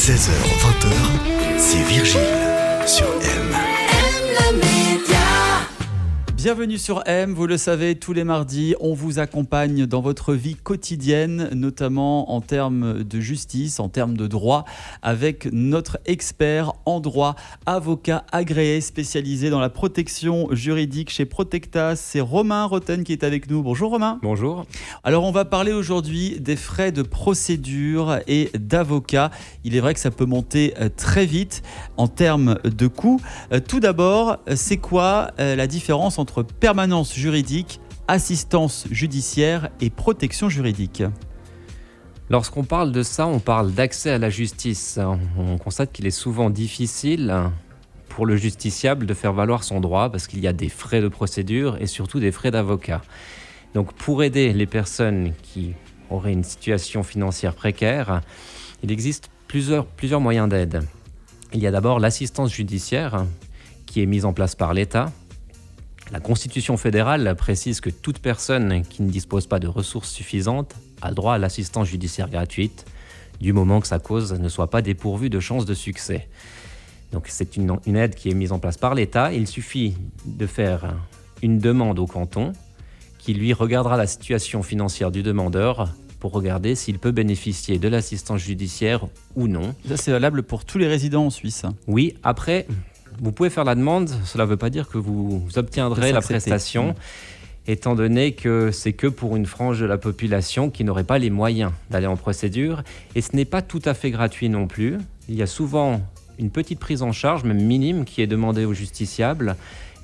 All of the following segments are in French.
16h-20h, c'est Virgile sur M. Bienvenue sur M, vous le savez, tous les mardis, on vous accompagne dans votre vie quotidienne, notamment en termes de justice, en termes de droit, avec notre expert en droit, avocat agréé, spécialisé dans la protection juridique chez Protectas. C'est Romain Roten qui est avec nous. Bonjour Romain. Bonjour. Alors on va parler aujourd'hui des frais de procédure et d'avocat. Il est vrai que ça peut monter très vite en termes de coûts. Tout d'abord, c'est quoi la différence entre permanence juridique, assistance judiciaire et protection juridique? Lorsqu'on parle de ça, on parle d'accès à la justice. On constate qu'il est souvent difficile pour le justiciable de faire valoir son droit parce qu'il y a des frais de procédure et surtout des frais d'avocat. Donc pour aider les personnes qui auraient une situation financière précaire, il existe plusieurs moyens d'aide. Il y a d'abord l'assistance judiciaire qui est mise en place par l'État. La Constitution fédérale précise que toute personne qui ne dispose pas de ressources suffisantes a le droit à l'assistance judiciaire gratuite, du moment que sa cause ne soit pas dépourvue de chances de succès. Donc c'est une aide qui est mise en place par l'État. Il suffit de faire une demande au canton qui lui regardera la situation financière du demandeur pour regarder s'il peut bénéficier de l'assistance judiciaire ou non. Ça, c'est valable pour tous les résidents en Suisse. Oui, après, vous pouvez faire la demande, cela ne veut pas dire que vous obtiendrez la prestation, étant donné que c'est que pour une frange de la population qui n'aurait pas les moyens d'aller en procédure. Et ce n'est pas tout à fait gratuit non plus. Il y a souvent une petite prise en charge, même minime, qui est demandée au justiciable.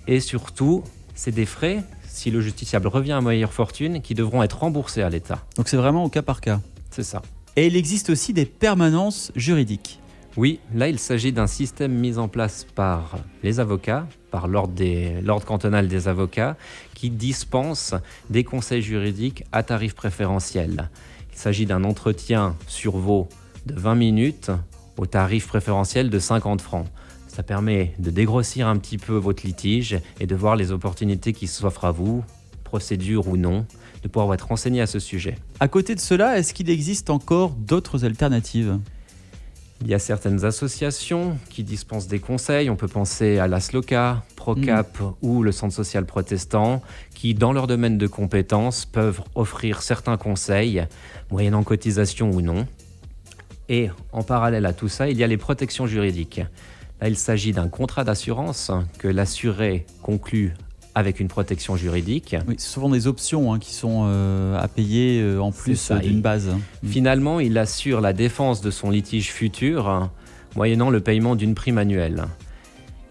Et surtout, c'est des frais, si le justiciable revient à meilleure fortune, qui devront être remboursés à l'État. Donc c'est vraiment au cas par cas. C'est ça. Et il existe aussi des permanences juridiques. Oui, là il s'agit d'un système mis en place par les avocats, par l'ordre cantonal des avocats, qui dispense des conseils juridiques à tarif préférentiel. Il s'agit d'un entretien sur Vaud de 20 minutes au tarif préférentiel de 50 francs. Ça permet de dégrossir un petit peu votre litige et de voir les opportunités qui s'offrent à vous, procédure ou non, de pouvoir être renseigné à ce sujet. À côté de cela, est-ce qu'il existe encore d'autres alternatives ? Il y a certaines associations qui dispensent des conseils. On peut penser à l'ASLOCA, Procap ou le Centre social protestant qui, dans leur domaine de compétences, peuvent offrir certains conseils, moyennant cotisation ou non. Et en parallèle à tout ça, il y a les protections juridiques. Là, il s'agit d'un contrat d'assurance que l'assuré conclut avec une protection juridique. Oui, c'est souvent des options qui sont à payer en plus d'une base. Finalement, il assure la défense de son litige futur, moyennant le paiement d'une prime annuelle.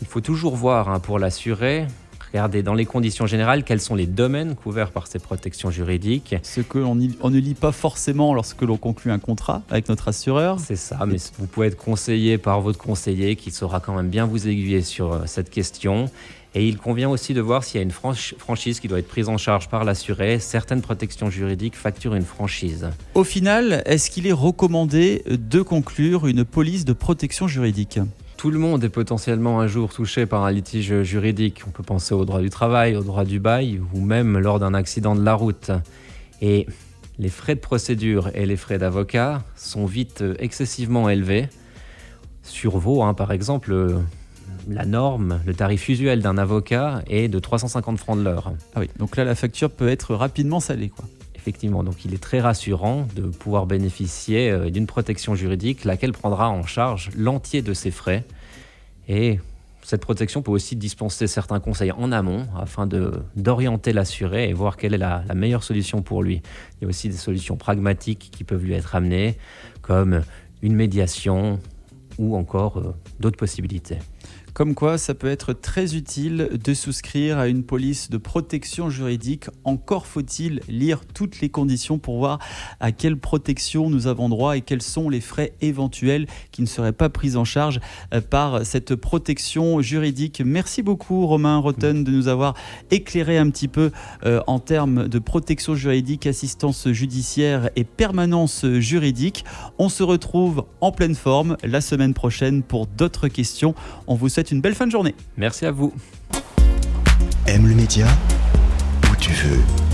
Il faut toujours voir pour l'assuré, regarder dans les conditions générales quels sont les domaines couverts par ces protections juridiques. Ce qu'on ne lit pas forcément lorsque l'on conclut un contrat avec notre assureur. C'est ça, mais vous pouvez être conseillé par votre conseiller qui saura quand même bien vous aiguiller sur cette question. Et il convient aussi de voir s'il y a une franchise qui doit être prise en charge par l'assuré. Certaines protections juridiques facturent une franchise. Au final, est-ce qu'il est recommandé de conclure une police de protection juridique ? Tout le monde est potentiellement un jour touché par un litige juridique. On peut penser au droit du travail, au droit du bail ou même lors d'un accident de la route. Et les frais de procédure et les frais d'avocat sont vite excessivement élevés. Sur Vaud, par exemple, la norme, le tarif usuel d'un avocat est de 350 francs de l'heure. Ah oui, donc là la facture peut être rapidement salée, quoi. Effectivement, donc il est très rassurant de pouvoir bénéficier d'une protection juridique, laquelle prendra en charge l'entier de ses frais. Et cette protection peut aussi dispenser certains conseils en amont afin d'orienter l'assuré et voir quelle est la meilleure solution pour lui. Il y a aussi des solutions pragmatiques qui peuvent lui être amenées, comme une médiation ou encore d'autres possibilités. Comme quoi, ça peut être très utile de souscrire à une police de protection juridique. Encore faut-il lire toutes les conditions pour voir à quelle protection nous avons droit et quels sont les frais éventuels qui ne seraient pas pris en charge par cette protection juridique. Merci beaucoup Romain Roten de nous avoir éclairé un petit peu en termes de protection juridique, assistance judiciaire et permanence juridique. On se retrouve en pleine forme la semaine prochaine pour d'autres questions. On vous souhaite une belle fin de journée. Merci à vous. Aime le média où tu veux.